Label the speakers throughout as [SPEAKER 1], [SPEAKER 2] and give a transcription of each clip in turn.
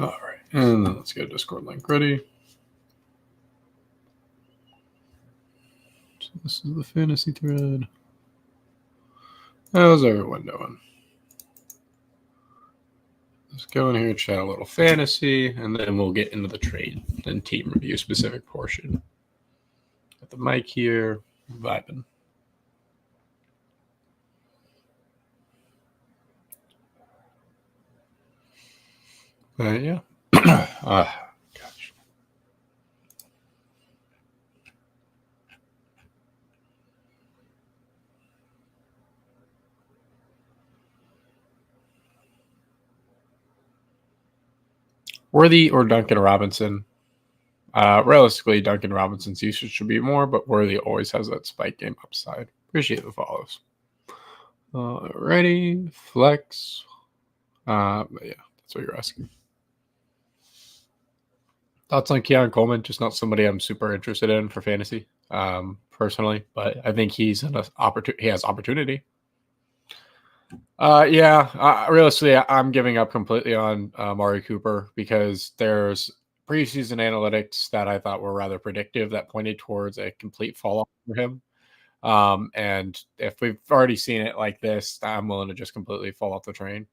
[SPEAKER 1] All right, and then let's get a Discord link ready. So this is the fantasy thread. How's everyone doing? Let's go in here, chat a little fantasy, and then we'll get into the trade and team review specific portion. Got the mic here, vibing. Yeah. Gosh. Worthy or Duncan Robinson? Realistically, Duncan Robinson's usage should be more, but Worthy always has that spike game upside. Appreciate the follows. Ready, flex. But yeah, that's what you're asking. Thoughts on Keon Coleman? Just not somebody I'm super interested in for fantasy, personally, but I think he's an opportunity. He has opportunity. Realistically, I'm giving up completely on Mari Cooper because there's preseason analytics that I thought were rather predictive that pointed towards a complete fall off for him. And if we've already seen it like this, I'm willing to just completely fall off the train.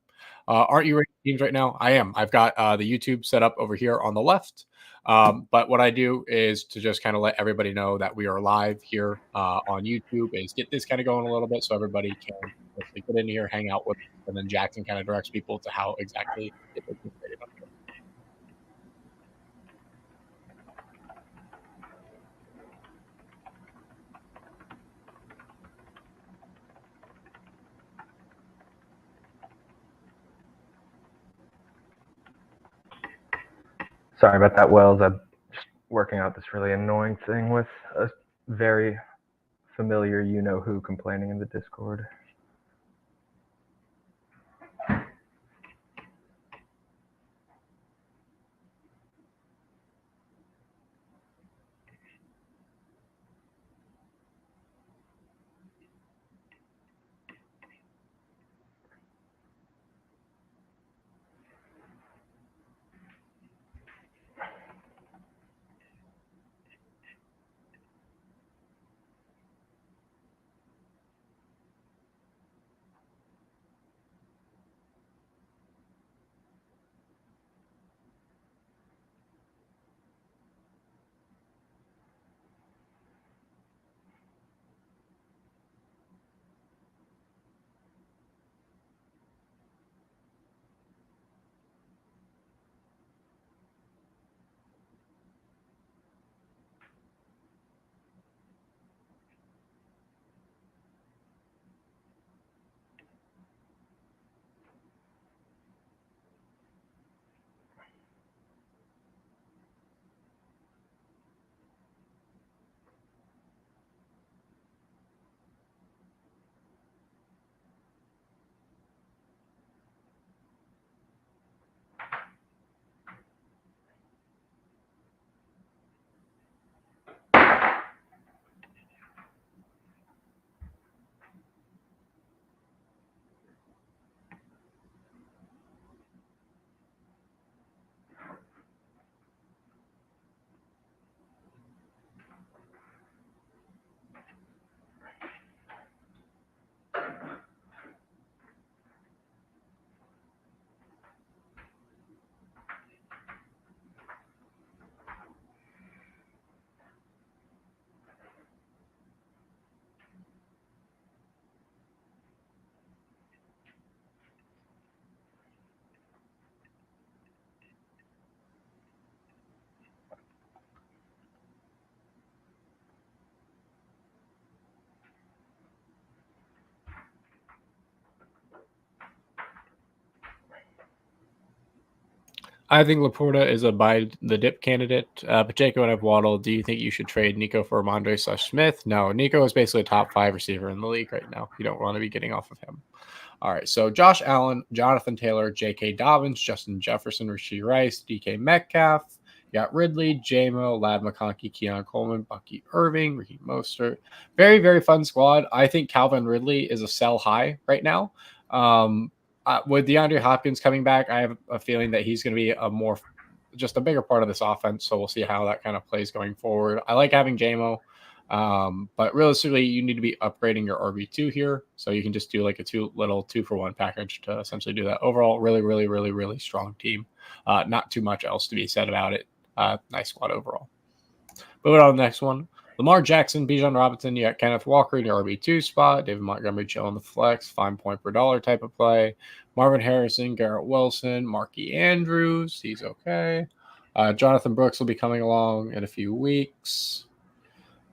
[SPEAKER 1] Aren't you rating teams right now? I am. I've got the YouTube set up over here on the left. But what I do is to just kind of let everybody know that we are live here on YouTube, is get this kind of going a little bit so everybody can get in here, hang out with us, and then Jackson kind of directs people to how exactly get their team rated on here.
[SPEAKER 2] Sorry about that, Wells. I'm just working out this really annoying thing with a very familiar you-know-who complaining in the Discord.
[SPEAKER 1] I think Laporta is a buy the dip candidate. Pacheco and Waddle. Do you think you should trade Nico for Ramondre/Smith? No, Nico is basically a top 5 receiver in the league right now. You don't want to be getting off of him. All right, so Josh Allen, Jonathan Taylor, J.K. Dobbins, Justin Jefferson, Rashee Rice, DK Metcalf. You got Ridley, J-Mo, Lad McConkey, Keon Coleman, Bucky Irving, Raheem Mostert. Very, very fun squad. I think Calvin Ridley is a sell high right now. with DeAndre Hopkins coming back, I have a feeling that he's going to be just a bigger part of this offense. So we'll see how that kind of plays going forward. I like having JMO, but realistically, you need to be upgrading your RB2 here. So you can just do like a 2-for-1 package to essentially do that. Overall, really, really, really, really strong team. Not too much else to be said about it. Nice squad overall. Moving on to the next one. Lamar Jackson, Bijan Robinson, you got Kenneth Walker in your RB2 spot, David Montgomery chill on the flex, 5 point per dollar type of play. Marvin Harrison, Garrett Wilson, Marky Andrews, he's okay. Jonathan Brooks will be coming along in a few weeks.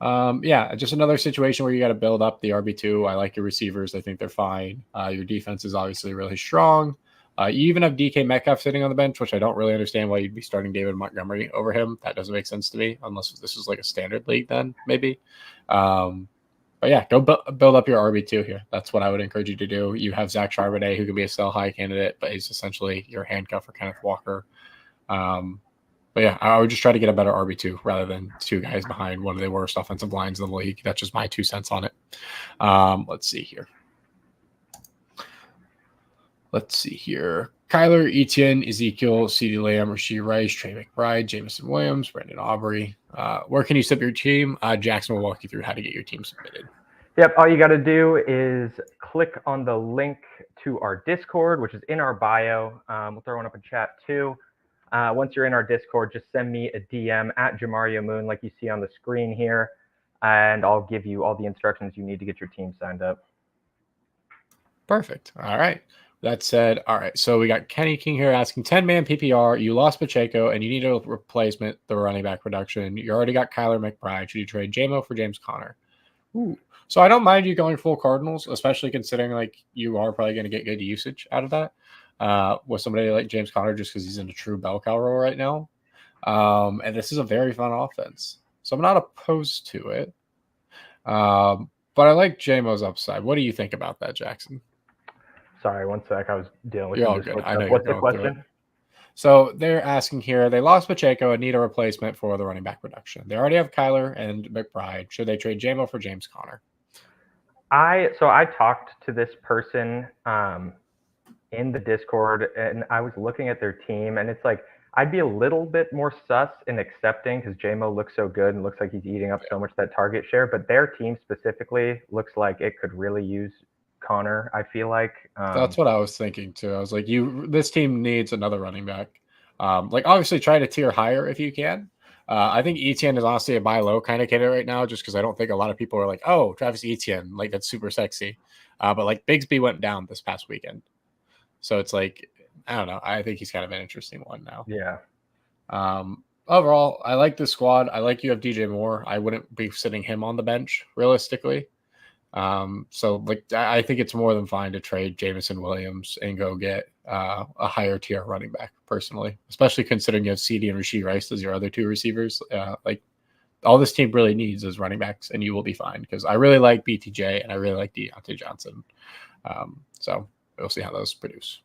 [SPEAKER 1] Just another situation where you got to build up the RB2. I like your receivers. I think they're fine. Your defense is obviously really strong. You even have DK Metcalf sitting on the bench, which I don't really understand why you'd be starting David Montgomery over him. That doesn't make sense to me, unless this is like a standard league then, maybe. But yeah, go build up your RB2 here. That's what I would encourage you to do. You have Zach Charbonnet, who can be a sell high candidate, but he's essentially your handcuff for Kenneth Walker. But yeah, I would just try to get a better RB2 rather than 2 guys behind one of the worst offensive lines in the league. That's just my 2 cents on it. Let's see here. Kyler, Etienne, Ezekiel, CeeDee Lamb, Rashee Rice, Trey McBride, Jameson Williams, Brandon Aubrey. Where can you sub your team? Jackson will walk you through how to get your team submitted.
[SPEAKER 2] Yep, all you got to do is click on the link to our Discord, which is in our bio. We'll throw one up in chat too. Once you're in our Discord, just send me a DM at Jamario Moon, like you see on the screen here, and I'll give you all the instructions you need to get your team signed up.
[SPEAKER 1] Perfect. All right. That said, all right, so we got Kenny King here asking 10-man PPR. You lost Pacheco, and you need a replacement, the running back production. You already got Kyler McBride. Should you trade JMO for James Conner? Ooh. So I don't mind you going full Cardinals, especially considering like you are probably going to get good usage out of that with somebody like James Conner just because he's in a true bell cow role right now. And this is a very fun offense. So I'm not opposed to it. But I like JMO's upside. What do you think about that, Jackson?
[SPEAKER 2] Sorry, one sec. I was dealing with
[SPEAKER 1] You're all good. I know.
[SPEAKER 2] What's the question?
[SPEAKER 1] So they're asking here, they lost Pacheco and need a replacement for the running back production. They already have Kyler and McBride. Should they trade JMO for James Conner?
[SPEAKER 2] I talked to this person in the Discord, and I was looking at their team, and it's like I'd be a little bit more sus in accepting because JMO looks so good and looks like he's eating up so much that target share, but their team specifically looks like it could really use Conner, I feel like.
[SPEAKER 1] That's what I was thinking too. I was like, this team needs another running back. Like obviously try to tier higher if you can. I think Etienne is honestly a buy low kind of candidate right now, just because I don't think a lot of people are like, oh, Travis Etienne, like that's super sexy. But like Bigsby went down this past weekend. So it's like, I don't know. I think he's kind of an interesting one now.
[SPEAKER 2] Yeah.
[SPEAKER 1] Overall, I like this squad. I like you have DJ Moore. I wouldn't be sitting him on the bench realistically. So like I think it's more than fine to trade Jameson Williams and go get a higher tier running back personally, especially considering you have CD and Rashee Rice as your other 2 receivers. Like all this team really needs is running backs, and you will be fine because I really like BTJ and I really like Deontay Johnson. So we'll see how those produce.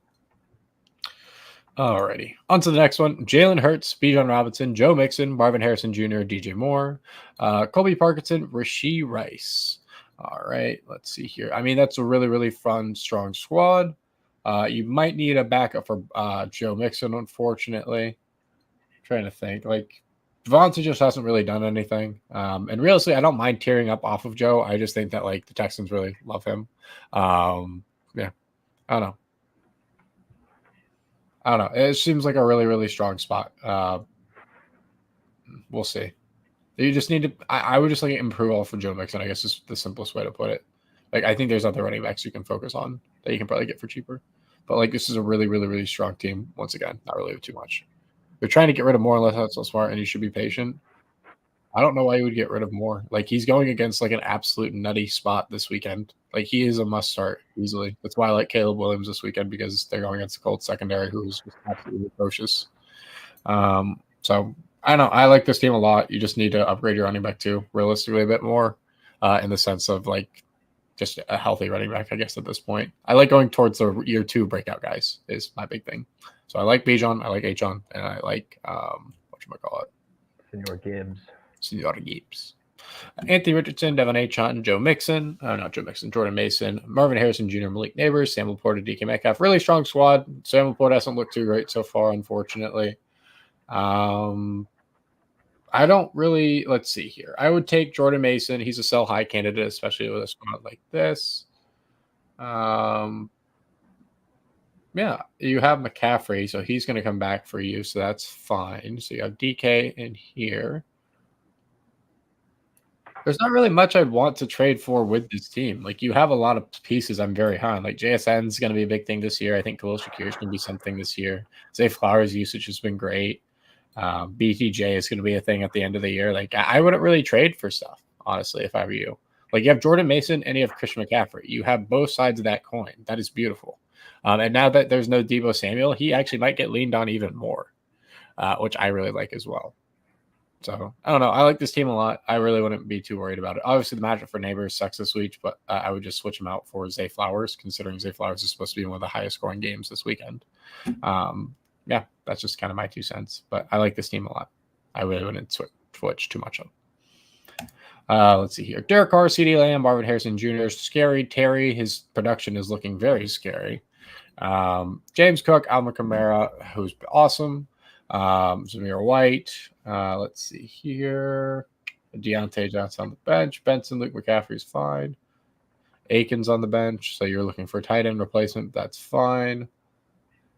[SPEAKER 1] Alrighty, on to the next one. Jalen Hurts, Bijan Robinson, Joe Mixon, Marvin Harrison Jr., DJ Moore, Colby Parkinson, Rashee Rice. All right, let's see here. I mean, that's a really, really fun, strong squad. You might need a backup for Joe Mixon, unfortunately. I'm trying to think. Like, Devontae just hasn't really done anything. And realistically, I don't mind tearing up off of Joe. I just think that, like, the Texans really love him. Yeah, I don't know. It seems like a really, really strong spot. We'll see. You just need to. I would just like improve off of Joe Mixon. I guess is the simplest way to put it. Like I think there's other running backs you can focus on that you can probably get for cheaper. But like this is a really, really, really strong team. Once again, not really too much. You're trying to get rid of Moore unless that's so smart, and you should be patient. I don't know why you would get rid of Moore. Like he's going against like an absolute nutty spot this weekend. Like he is a must start easily. That's why I like Caleb Williams this weekend because they're going against the Colts secondary, who's just absolutely atrocious. So. I don't know. I like this team a lot. You just need to upgrade your running back too, realistically a bit more, in the sense of like just a healthy running back, I guess, at this point. I like going towards the year 2 breakout guys is my big thing. So I like Bijan, I like Achon, and I like whatchamacallit?
[SPEAKER 2] Senor Gibbs.
[SPEAKER 1] Senor Gibbs. Anthony Richardson, Devon Achon, Joe Mixon, not Joe Mixon, Jordan Mason, Marvin Harrison Jr., Malik Neighbors, Sam Laporta, DK Metcalf. Really strong squad. Sam Laporta hasn't looked too great so far, unfortunately. I don't really, let's see here. I would take Jordan Mason. He's a sell high candidate, especially with a squad like this. Yeah, you have McCaffrey, so he's going to come back for you, so that's fine. So you have DK in here. There's not really much I'd want to trade for with this team. Like, you have a lot of pieces I'm very high on. Like, JSN is going to be a big thing this year. I think Khalil Shakir is going to be something this year. Zay Flowers' usage has been great. BTJ is going to be a thing at the end of the year. Like, I wouldn't really trade for stuff, honestly, if I were you. Like, you have Jordan Mason and you have Christian McCaffrey. You have both sides of that coin. That is beautiful. And now that there's no Deebo Samuel, he actually might get leaned on even more, which I really like as well. So I don't know. I like this team a lot. I really wouldn't be too worried about it. Obviously, the matchup for Neighbors sucks this week, but I would just switch him out for Zay Flowers, considering Zay Flowers is supposed to be one of the highest scoring games this weekend. Yeah, that's just kind of my 2 cents. But I like this team a lot. I really wouldn't switch too much on. Let's see here. Derek Carr, CeeDee Lamb, Marvin Harrison Jr. Scary Terry. His production is looking very scary. James Cook, Alvin Kamara, who's awesome. Zamir White. Let's see here. Deontay Johnson on the bench. Benson, Luke McCaffrey's fine. Aikens on the bench. So you're looking for a tight end replacement. That's fine.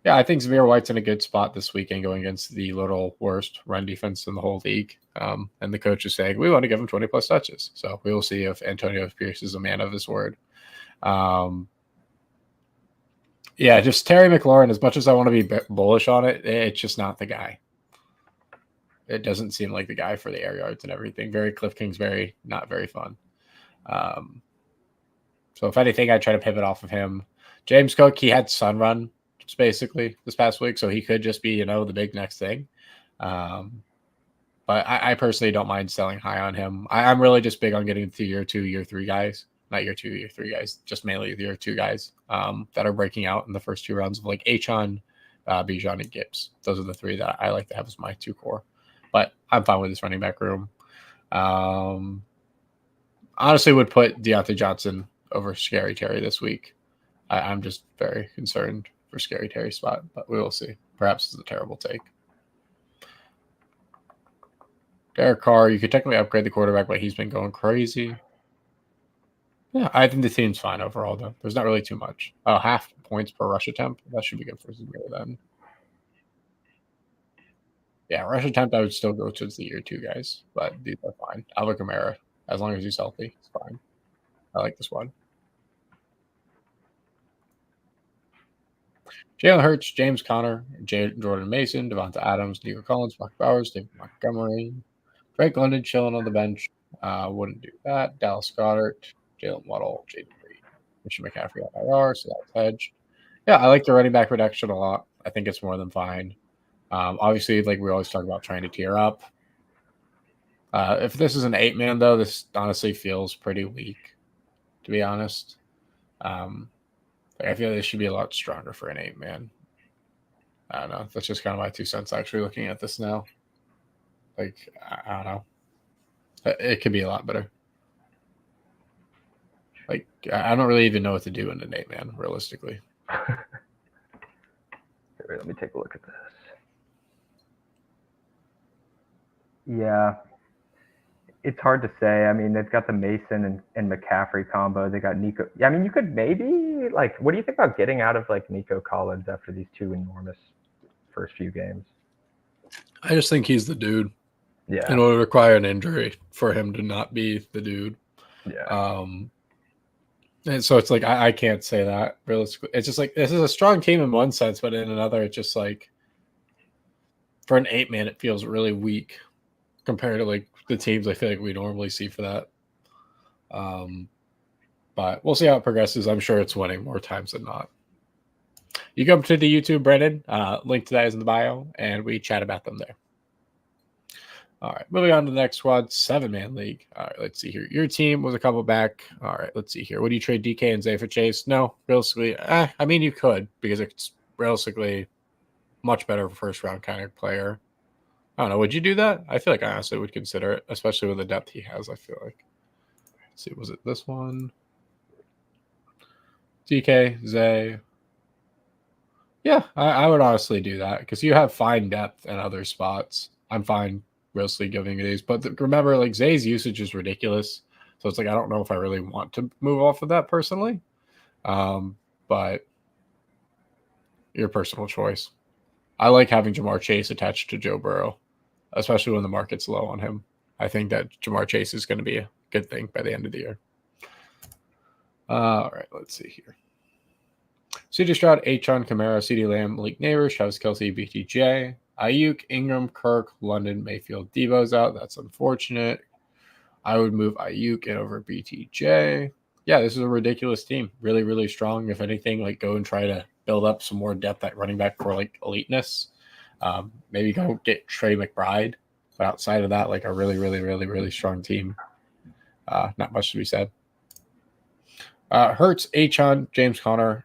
[SPEAKER 1] Yeah, I think Zamir White's in a good spot this weekend going against the little worst run defense in the whole league. And the coach is saying, we want to give him 20 plus touches. So we will see if Antonio Pierce is a man of his word. Yeah, just Terry McLaurin, as much as I want to be bullish on it, it's just not the guy. It doesn't seem like the guy for the air yards and everything. Very Cliff Kingsbury, not very fun. So if anything, I try to pivot off of him. James Cook, he had Sun Run basically this past week, so he could just be, the big next thing. But I personally don't mind selling high on him. I'm really just big on getting to year 2, year 3 guys. Not year 2, year 3 guys, just mainly year 2 guys that are breaking out in the first 2 rounds of like Achon, Bijan, and Gibbs. Those are the 3 that I like to have as my 2 core. But I'm fine with this running back room. Honestly, would put Deontay Johnson over Scary Terry this week. I'm just very concerned for Scary Terry's spot, but we will see. Perhaps it's a terrible take. Derek Carr, you could technically upgrade the quarterback, but he's been going crazy. Yeah, I think the team's fine overall, though. There's not really too much. Oh, half points per rush attempt. That should be good for Zamir then. Yeah, rush attempt, I would still go towards the year 2 guys, but these are fine. Alvin Kamara, as long as he's healthy, it's fine. I like this one. Jalen Hurts, James Conner, Jordan Mason, Devonta Adams, Nico Collins, Mark Bowers, David Montgomery, Drake London chilling on the bench. Wouldn't do that. Dallas Goedert, Jalen Waddle, Jaden Reed, Christian McCaffrey on IR, so that's hedged. Yeah, I like the running back reduction a lot. I think it's more than fine. Obviously, like we always talk about trying to tier up. If this is an 8-man, though, this honestly feels pretty weak, to be honest. I feel like this should be a lot stronger for an 8-man. I don't know. That's just kind of my 2 cents actually looking at this now. Like, I don't know. It could be a lot better. Like, I don't really even know what to do in an 8-man, realistically.
[SPEAKER 2] Let me take a look at this. Yeah. It's hard to say. I mean, they've got the Mason and McCaffrey combo. They got Nico. I mean, you could maybe, like, what do you think about getting out of, like, Nico Collins after these 2 enormous first few games?
[SPEAKER 1] I just think he's the dude.
[SPEAKER 2] Yeah.
[SPEAKER 1] And it would require an injury for him to not be the dude.
[SPEAKER 2] Yeah.
[SPEAKER 1] And so it's like, I can't say that realistically. It's just like, this is a strong team in one sense, but in another, it's just like, for an 8-man, it feels really weak compared to like the teams I feel like we normally see for that. But we'll see how it progresses. I'm sure it's winning more times than not. You come to the YouTube, Brendan. Link to that is in the bio, and we chat about them there. All right, moving on to the next squad, 7-man league. All right, let's see here. Your team was a couple back. All right, let's see here. Would you trade DK and Zay for Chase? No, realistically, I mean, you could because it's realistically much better first round kind of player. I don't know. Would you do that? I feel like I honestly would consider it, especially with the depth he has. I feel like. Let's see, was it this one? DK, Zay. Yeah, I would honestly do that because you have fine depth in other spots. I'm fine mostly giving these, but remember, like Zay's usage is ridiculous, so it's like I don't know if I really want to move off of that personally. But your personal choice. I like having Jamar Chase attached to Joe Burrow, especially when the market's low on him. I think that Jamar Chase is going to be a good thing by the end of the year. All right, let's see here. CJ Stroud, Achon, Kamara, CeeDee Lamb, Malik Neighbors, Travis Kelce, BTJ, Ayuk, Ingram, Kirk, London, Mayfield, Devo's out. That's unfortunate. I would move Ayuk in over BTJ. Yeah, this is a ridiculous team. Really, really strong. If anything, like go and try to build up some more depth at running back for like eliteness. Maybe go get Trey McBride. But outside of that, like a really, really, really, really strong team. Not much to be said. Hurts, Achon, James Conner.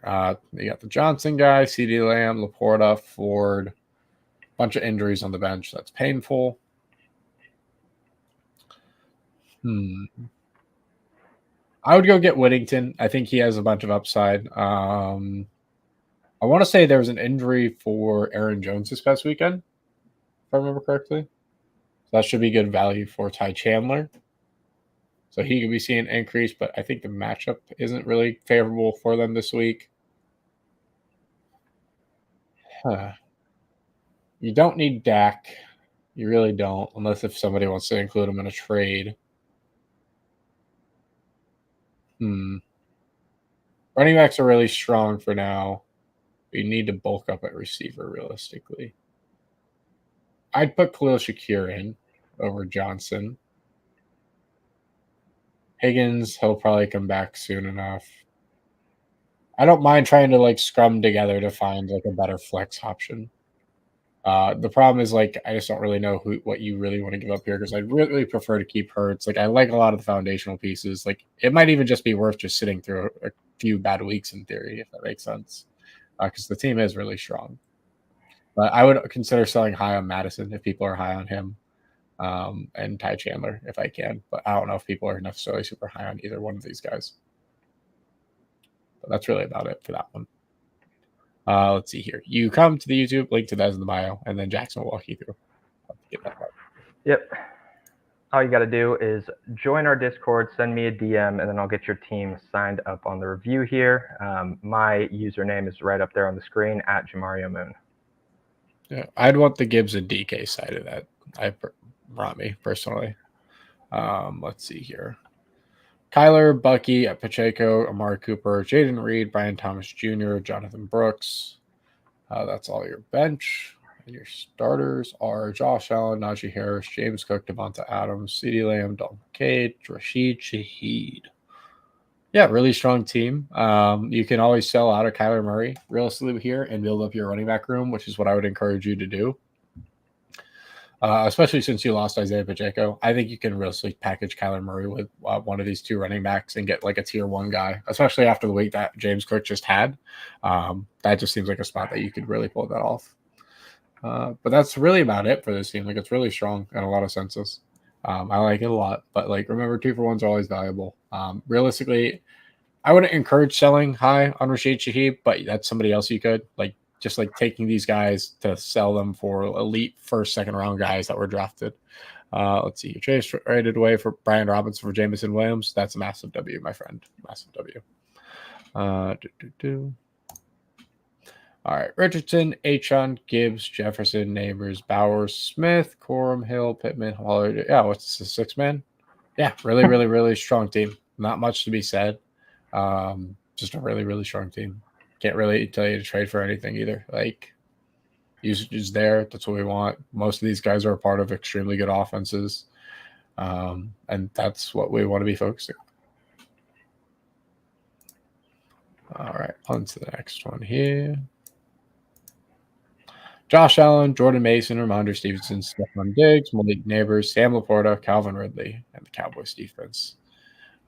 [SPEAKER 1] You got the Johnson guy, CeeDee Lamb, Laporta, Ford. Bunch of injuries on the bench. That's painful. I would go get Whittington. I think he has a bunch of upside. I want to say there was an injury for Aaron Jones this past weekend, if I remember correctly. So that should be good value for Ty Chandler. So he could be seeing an increase, but I think the matchup isn't really favorable for them this week. You don't need Dak. You really don't, unless if somebody wants to include him in a trade. Running backs are really strong for now. You need to bulk up at receiver realistically. I'd put Khalil Shakir in over Johnson. Higgins, he'll probably come back soon enough. I don't mind trying to like scrum together to find like a better flex option. The problem is like I just don't really know what you really want to give up here because I'd really prefer to keep Hurts. Like I like a lot of the foundational pieces. Like it might even just be worth just sitting through a few bad weeks in theory, if that makes sense. Because the team is really strong. But I would consider selling high on Madison if people are high on him, and Ty Chandler if I can. But I don't know if people are necessarily super high on either one of these guys. But that's really about it for that one. Let's see here. You come to the YouTube, link to that in the bio, and then Jackson will walk you through. Get that part.
[SPEAKER 2] Yep. All you got to do is join our Discord, send me a DM, and then I'll get your team signed up on the review here. My username is right up there on the screen at Jamario Moon.
[SPEAKER 1] Yeah, I'd want the Gibbs and DK side of that. I brought me personally. Let's see here. Kyler, Bucky, Pacheco, Amari Cooper, Jaden Reed, Brian Thomas Jr., Jonathan Brooks. That's all your bench. And your starters are Josh Allen, Najee Harris, James Cook, Devonta Adams, CeeDee Lamb, Dalton Cade, Rashid Shaheed. Yeah, really strong team. You can always sell out of Kyler Murray realistically here and build up your running back room, which is what I would encourage you to do. Especially since you lost Isaiah Pacheco. I think you can really package Kyler Murray with one of these two running backs and get like a tier one guy, especially after the week that James Cook just had. That just seems like a spot that you could really pull that off. But that's really about it for this team. Like it's really strong in a lot of senses. I like it a lot, but like remember 2-for-1s are always valuable. Realistically, I wouldn't encourage selling high on Rashid Shaheed, but that's somebody else you could like. Just like taking these guys to sell them for elite first, second round guys that were drafted. Let's see. You traded away for Brian Robinson for Jameson Williams. That's a massive W, my friend. Massive W. All right. Richardson, Achon, Gibbs, Jefferson, Neighbors, Bowers, Smith, Corum, Hill, Pittman, Waller. Yeah, what's the 6-man? Yeah, really, really, really strong team. Not much to be said. Just a really, really strong team. Can't really tell you to trade for anything either. Like usage is there. That's what we want. Most of these guys are a part of extremely good offenses. And that's what we want to be focusing on. All right, on to the next one here. Josh Allen, Jordan Mason, Ramondre Stevenson, Stephon Diggs, Malik Neighbors, Sam Laporta, Calvin Ridley, and the Cowboys defense.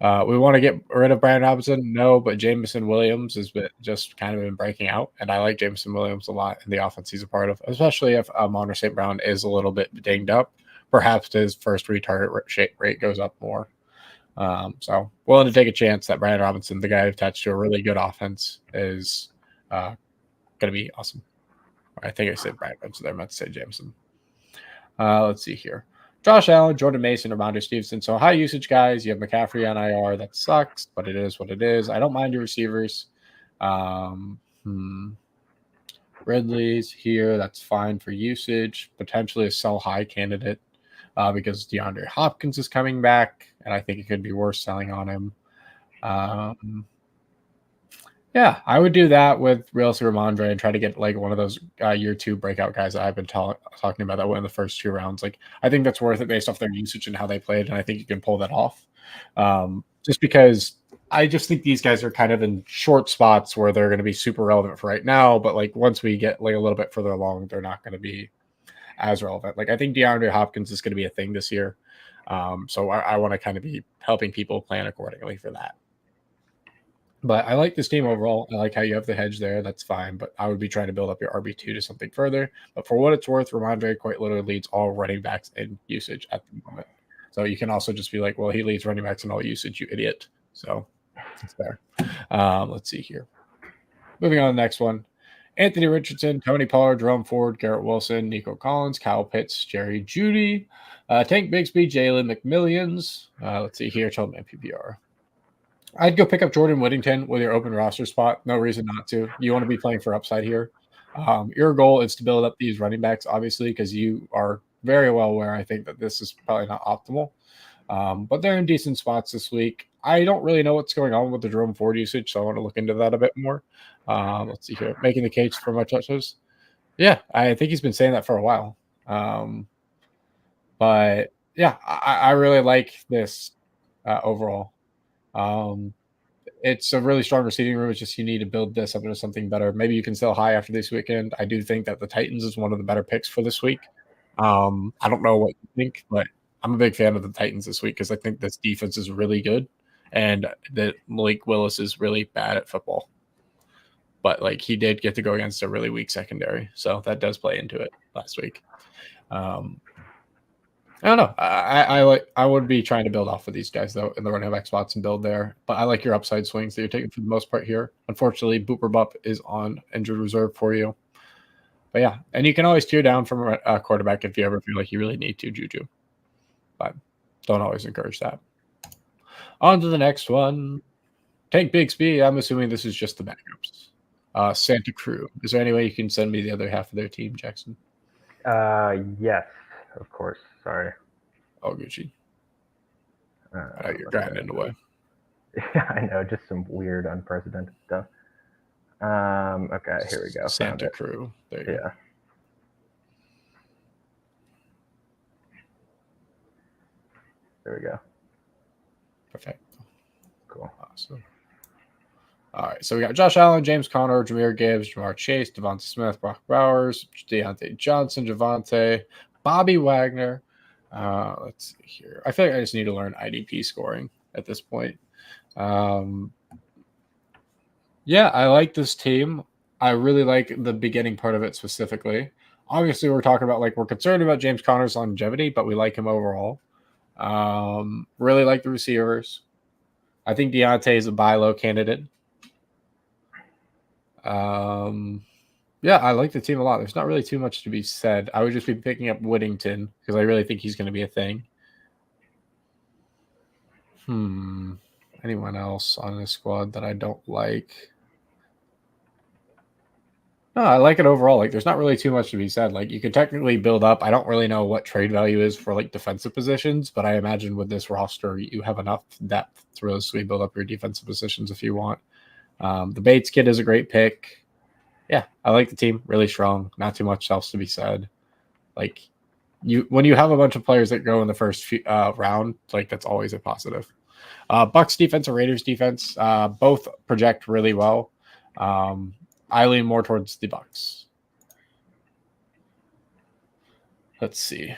[SPEAKER 1] We want to get rid of Brian Robinson? No, but Jameson Williams has been just kind of been breaking out, and I like Jameson Williams a lot in the offense he's a part of, especially if Monter St. Brown is a little bit dinged up. Perhaps his first retarget rate goes up more. So willing to take a chance that Brian Robinson, the guy attached to a really good offense, is going to be awesome. I think I said Brian Robinson there. I meant to say Jameson. Let's see here. Josh Allen, Jordan Mason, Ramondre Stevenson. So high usage guys. You have McCaffrey on IR. That sucks, but it is what it is. I don't mind your receivers. Ridley's here. That's fine for usage. Potentially a sell high candidate because DeAndre Hopkins is coming back, and I think it could be worth selling on him. Yeah, I would do that with realistic Ramondre and try to get like one of those year 2 breakout guys that I've been talking about that went in the first 2 rounds. Like I think that's worth it based off their usage and how they played, and I think you can pull that off. Just because I just think these guys are kind of in short spots where they're going to be super relevant for right now, but like once we get like a little bit further along, they're not going to be as relevant. Like I think DeAndre Hopkins is going to be a thing this year, so I want to kind of be helping people plan accordingly for that. But I like this team overall. I like how you have the hedge there. That's fine. But I would be trying to build up your RB2 to something further. But for what it's worth, Ramondre quite literally leads all running backs in usage at the moment. So you can also just be like, well, he leads running backs in all usage, you idiot. So it's fair. Let's see here. Moving on to the next one. Anthony Richardson, Tony Pollard, Jerome Ford, Garrett Wilson, Nico Collins, Kyle Pitts, Jerry Jeudy, Tank Bigsby, Jalen McMillions. Let's see here. Childman PPR. I'd go pick up Jordan Whittington with your open roster spot. No reason not to. You want to be playing for upside here. Your goal is to build up these running backs, obviously, because you are very well aware, I think, that this is probably not optimal. But they're in decent spots this week. I don't really know what's going on with the Jerome Ford usage, so I want to look into that a bit more. Let's see here. Making the case for my touches. Yeah, I think he's been saying that for a while. But yeah, I really like this overall. It's a really strong receiving room. It's just you need to build this up into something better. Maybe you can sell high after this weekend. I do think that the Titans is one of the better picks for this week. I don't know what you think, but I'm a big fan of the Titans this week because I think this defense is really good and that Malik Willis is really bad at football. But like he did get to go against a really weak secondary, so that does play into it last week. I don't know. I would be trying to build off of these guys though in the running back spots and build there. But I like your upside swings that you're taking for the most part here. Unfortunately, Booper Bup is on injured reserve for you. But yeah, and you can always tear down from a quarterback if you ever feel like you really need to, Juju. But don't always encourage that. On to the next one. Tank Bigsby. I'm assuming this is just the backups. Santa Cruz. Is there any way you can send me the other half of their team, Jackson?
[SPEAKER 2] Yes, of course. Sorry.
[SPEAKER 1] Oh, Gucci. You're grinding away.
[SPEAKER 2] Yeah, I know. Just some weird, unprecedented stuff. Okay, here we go.
[SPEAKER 1] Santa Cruz. There you go.
[SPEAKER 2] There we go.
[SPEAKER 1] Perfect.
[SPEAKER 2] Cool.
[SPEAKER 1] Awesome. All right, so we got Josh Allen, James Conner, Jahmyr Gibbs, Jamar Chase, Devonta Smith, Brock Bowers, Deontay Johnson, Javonte, Bobby Wagner. Let's see here. I feel like I just need to learn IDP scoring at this point. Yeah, I like this team. I really like the beginning part of it specifically. Obviously, we're talking about like we're concerned about James Conner's longevity, but we like him overall. Really like the receivers. I think Deontay is a buy low candidate. Yeah, I like the team a lot. There's not really too much to be said. I would just be picking up Whittington because I really think he's going to be a thing. Anyone else on this squad that I don't like? No, I like it overall. Like, there's not really too much to be said. Like, you could technically build up. I don't really know what trade value is for like defensive positions, but I imagine with this roster, you have enough depth to really build up your defensive positions if you want. The Bates kid is a great pick. Yeah, I like the team. Really strong. Not too much else to be said. Like, when you have a bunch of players that go in the first round, like that's always a positive. Bucks defense or Raiders defense, both project really well. I lean more towards the Bucks. Let's see.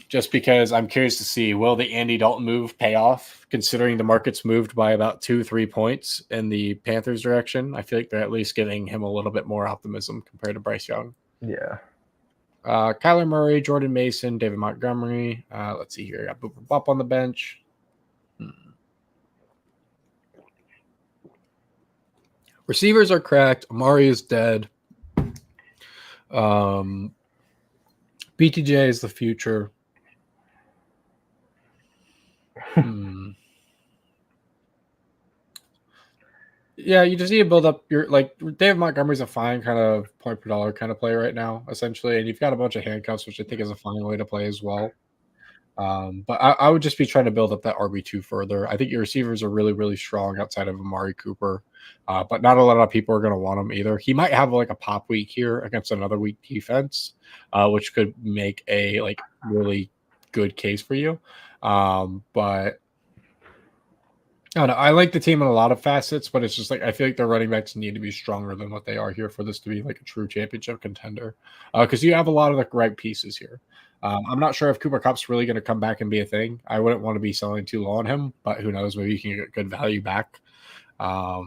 [SPEAKER 1] just because I'm curious to see, will the Andy Dalton move pay off, considering the market's moved by about 2-3 points in the Panthers' direction? I feel like they're at least giving him a little bit more optimism compared to Bryce Young.
[SPEAKER 2] Yeah.
[SPEAKER 1] Kyler Murray, Jordan Mason, David Montgomery. Let's see here. I got Booper Bupp on the bench. Receivers are cracked. Amari is dead. BTJ is the future. Yeah, you just need to build up your, like, David Montgomery's a fine kind of point per dollar kind of play right now, essentially, and you've got a bunch of handcuffs, which I think is a fine way to play as well. But I would just be trying to build up that RB2 further. I think your receivers are really, really strong outside of Amari Cooper, but not a lot of people are going to want him either. He might have like a pop week here against another weak defense, which could make a like really good case for you. But I don't know. I like the team in a lot of facets, but it's just like I feel like their running backs need to be stronger than what they are here for this to be like a true championship contender. Because you have a lot of the right pieces here. I'm not sure if Cooper Kupp's really going to come back and be a thing. I wouldn't want to be selling too low on him, but who knows? Maybe you can get good value back. I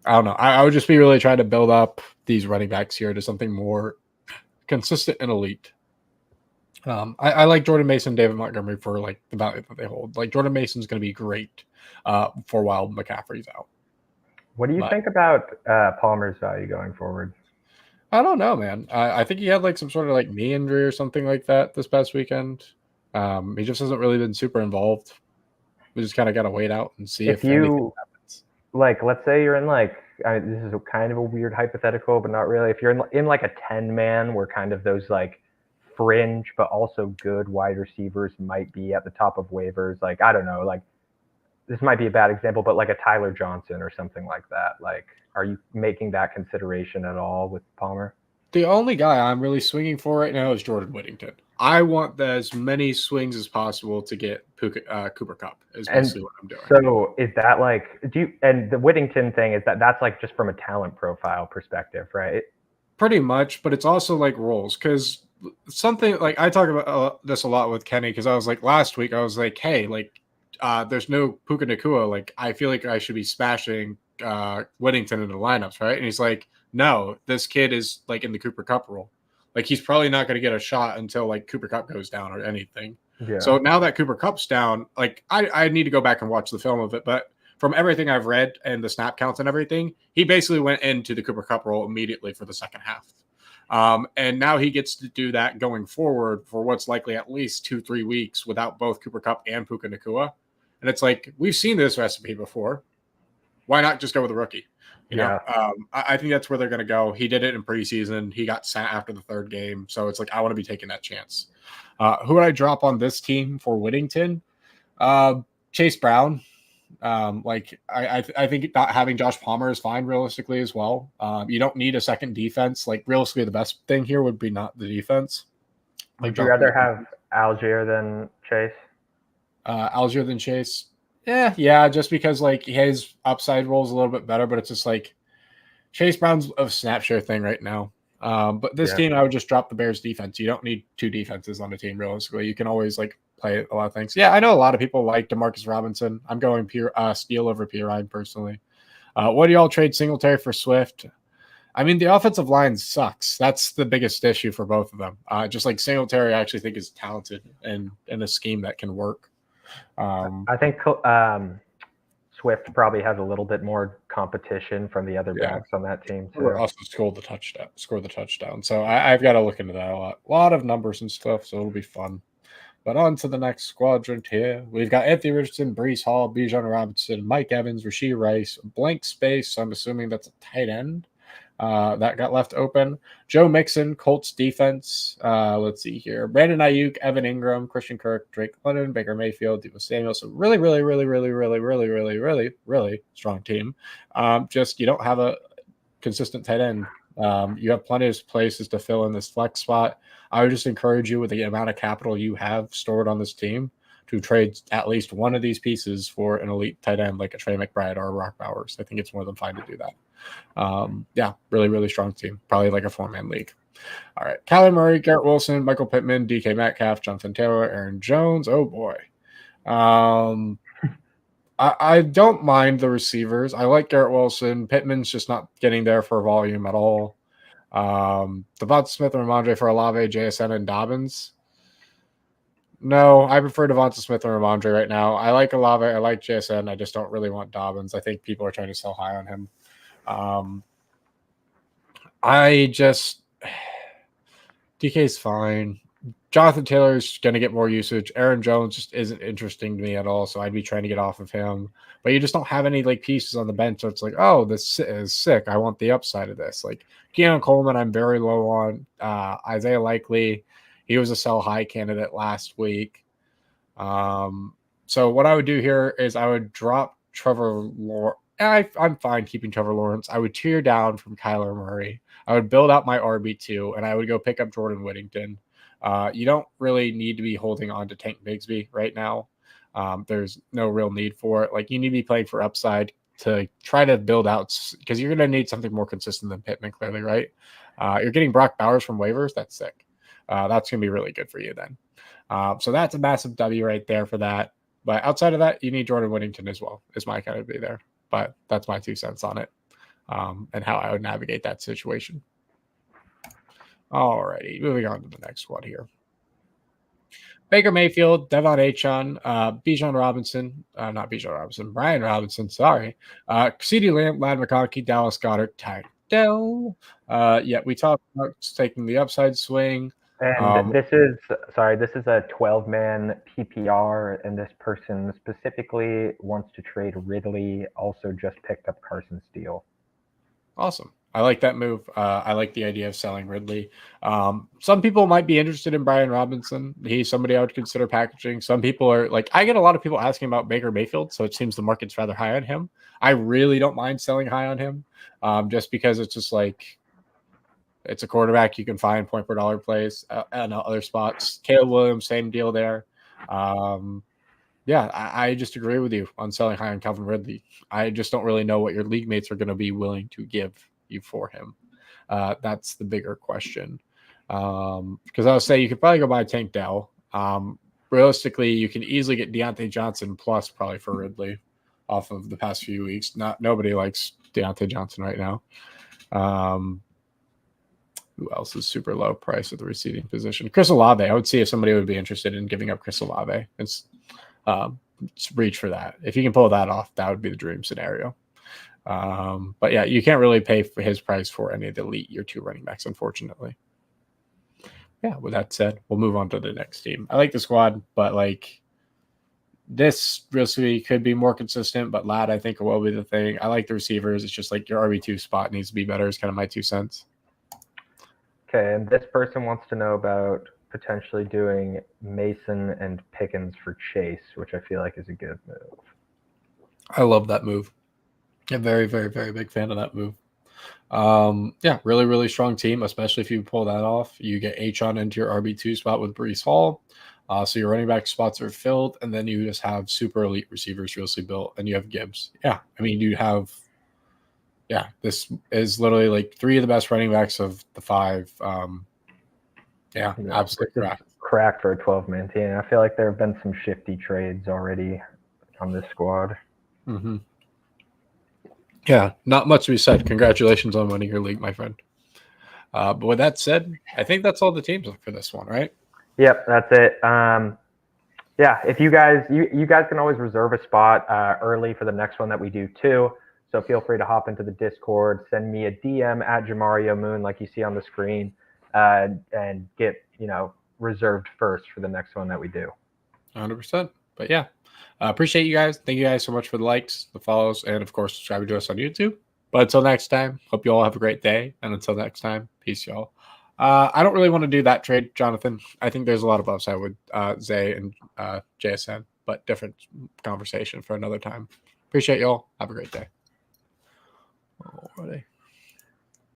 [SPEAKER 1] don't know. I would just be really trying to build up these running backs here to something more consistent and elite. I like Jordan Mason, David Montgomery for like the value that they hold. Like Jordan Mason's going to be great for while McCaffrey's out.
[SPEAKER 2] What do you think about Palmer's value going forward?
[SPEAKER 1] I don't know, man. I think he had like some sort of like knee injury or something like that this past weekend. He just hasn't really been super involved. We just kind of got to wait out and see if anything happens.
[SPEAKER 2] Like, let's say you're in like, this is kind of a weird hypothetical, but not really. If you're in like a 10-man where kind of those like fringe but also good wide receivers might be at the top of waivers, like, I don't know, like this might be a bad example, but like a Tyler Johnson or something like that. Like, are you making that consideration at all with Palmer?
[SPEAKER 1] The only guy I'm really swinging for right now is Jordan Whittington. I want as many swings as possible to get Cooper Kupp is basically what I'm doing.
[SPEAKER 2] So is that like, and the Whittington thing is that's like just from a talent profile perspective, right?
[SPEAKER 1] Pretty much, but it's also like roles, because something like I talk about this a lot with Kenny, because I was like last week, I was like, hey, like there's no Puka Nacua. Like I feel like I should be smashing Whittington in the lineups, right? And he's like, no, this kid is like in the Cooper Kupp role. Like he's probably not going to get a shot until like Cooper Kupp goes down or anything.
[SPEAKER 2] Yeah.
[SPEAKER 1] So now that Cooper Kupp's down, like I need to go back and watch the film of it, but from everything I've read and the snap counts and everything, he basically went into the Cooper Kupp role immediately for the second half. And now he gets to do that going forward for what's likely at least 2-3 weeks without both Cooper Kupp and Puka Nacua. And it's like, we've seen this recipe before. Why not just go with a rookie? You know, I think that's where they're going to go. He did it in preseason. He got sat after the third game. So it's like, I want to be taking that chance. Who would I drop on this team for Whittington? Chase Brown. I think not having Josh Palmer is fine realistically as well. You don't need a second defense. Like realistically, the best thing here would be not the defense.
[SPEAKER 2] Would you rather have Algier than Chase?
[SPEAKER 1] Algier than Chase? Yeah, just because like his upside rolls a little bit better, but it's just like Chase Brown's a snap share thing right now. But this team, I would just drop the Bears defense. You don't need two defenses on a team realistically. You can always like play a lot of things. Yeah, I know a lot of people like Demarcus Robinson. I'm going Steele over Pirine personally. What do y'all trade Singletary for Swift? I mean, the offensive line sucks. That's the biggest issue for both of them. Just like Singletary, I actually think is talented and in a scheme that can work.
[SPEAKER 2] I think Swift probably has a little bit more competition from the other backs on that team too.
[SPEAKER 1] Also score the touchdown. So I've got to look into that a lot. A lot of numbers and stuff, so it'll be fun. But on to the next quadrant here. We've got Anthony Richardson, Breece Hall, Bijan Robinson, Mike Evans, Rashee Rice, blank space. So I'm assuming that's a tight end that got left open. Joe Mixon, Colts defense. Let's see here. Brandon Ayuk, Evan Ingram, Christian Kirk, Drake London, Baker Mayfield, Deebo Samuel. So really strong team. Just you don't have a consistent tight end. You have plenty of places to fill in this flex spot. I would just encourage you with the amount of capital you have stored on this team to trade at least one of these pieces for an elite tight end like a Trey McBride or a Brock Bowers. I think it's more than fine to do that. Really strong team. Probably like a 4-man league. All right. Kyler Murray, Garrett Wilson, Michael Pittman, DK Metcalf, Jonathan Taylor, Aaron Jones. Oh boy. I don't mind the receivers. I like Garrett Wilson. Pittman's just not getting there for volume at all. Devonta Smith and Ramondre for Olave, JSN, and Dobbins. No, I prefer Devonta Smith and Ramondre right now. I like Olave. I like JSN. I just don't really want Dobbins. I think people are trying to sell high on him. DK's fine. Jonathan Taylor's going to get more usage. Aaron Jones just isn't interesting to me at all, so I'd be trying to get off of him. But you just don't have any like pieces on the bench, so it's like, oh, this is sick. I want the upside of this. Like Keon Coleman, I'm very low on. Isaiah Likely, he was a sell high candidate last week. So what I would do here is I would drop Trevor Lawrence. I'm fine keeping Trevor Lawrence. I would tear down from Kyler Murray. I would build out my RB2, and I would go pick up Jordan Whittington. You don't really need to be holding on to Tank Bigsby right now. There's no real need for it. Like you need to be playing for upside to try to build out because you're going to need something more consistent than Pittman, clearly, right? You're getting Brock Bowers from waivers. That's sick. That's going to be really good for you then. So that's a massive W right there for that. But outside of that, you need Jordan Whittington as well, is my kind of be there. But that's my 2 cents on it and how I would navigate that situation. Alrighty, moving on to the next one here. Baker Mayfield, Devon Achane, Bijan Robinson, not Bijan Robinson, Brian Robinson, sorry. CeeDee Lamb, Ladd McConkey, Dallas Goedert, Tyreek Hill. Yeah, we talked about taking the upside swing.
[SPEAKER 2] And this is a 12-man PPR, and this person specifically wants to trade Ridley, also just picked up Carson Steele.
[SPEAKER 1] Awesome. I like that move. I like the idea of selling Ridley. Some people might be interested in Brian Robinson. He's somebody I would consider packaging. Some people are like, I get a lot of people asking about Baker Mayfield, so it seems the market's rather high on him. I really don't mind selling high on him just because it's just like, it's a quarterback you can find point per dollar plays and other spots. Caleb Williams, same deal there. Yeah, I just agree with you on selling high on Calvin Ridley. I just don't really know what your league mates are going to be willing to give you for him. That's the bigger question. Because I would say you could probably go buy Tank Dell. Realistically, you can easily get Deontay Johnson plus probably for Ridley off of the past few weeks. Nobody likes Deontay Johnson right now. Who else is super low price at the receiving position? Chris Olave. I would see if somebody would be interested in giving up Chris Olave. It's reach for that. If you can pull that off, that would be the dream scenario. But yeah, you can't really pay for his price for any of the elite year 2 running backs, unfortunately. Yeah, with that said, we'll move on to the next team. I like the squad, but like this really could be more consistent, but Ladd, I think, will be the thing. I like the receivers. It's just like your RB2 spot needs to be better is kind of my 2 cents.
[SPEAKER 2] Okay, and this person wants to know about potentially doing Mason and Pickens for Chase, which I feel like is a good move.
[SPEAKER 1] I love that move. I'm very, very, very big fan of that move. Yeah, really, really strong team, especially if you pull that off. You get Achane into your RB2 spot with Breece Hall. So your running back spots are filled, and then you just have super elite receivers really built, and you have Gibbs. Yeah, I mean, you have this is literally like 3 of the best running backs of the 5. Yeah, absolutely
[SPEAKER 2] crack for a 12-man team. I feel like there have been some shifty trades already on this squad.
[SPEAKER 1] Mm-hmm. Yeah, not much to be said. Congratulations on winning your league, my friend. But with that said, I think that's all the teams for this one, right?
[SPEAKER 2] Yep, that's it. Yeah, if you guys can always reserve a spot early for the next one that we do too. So feel free to hop into the Discord, send me a DM at Jamario Moon, like you see on the screen, and get reserved first for the next one that we do.
[SPEAKER 1] 100%. But yeah, appreciate you guys. Thank you guys so much for the likes, the follows, and of course, subscribing to us on YouTube. But until next time, hope you all have a great day. And until next time, peace, y'all. I don't really want to do that trade, Jonathan. I think there's a lot of upside with Zay and JSN, but different conversation for another time. Appreciate y'all. Have a great day. Alrighty.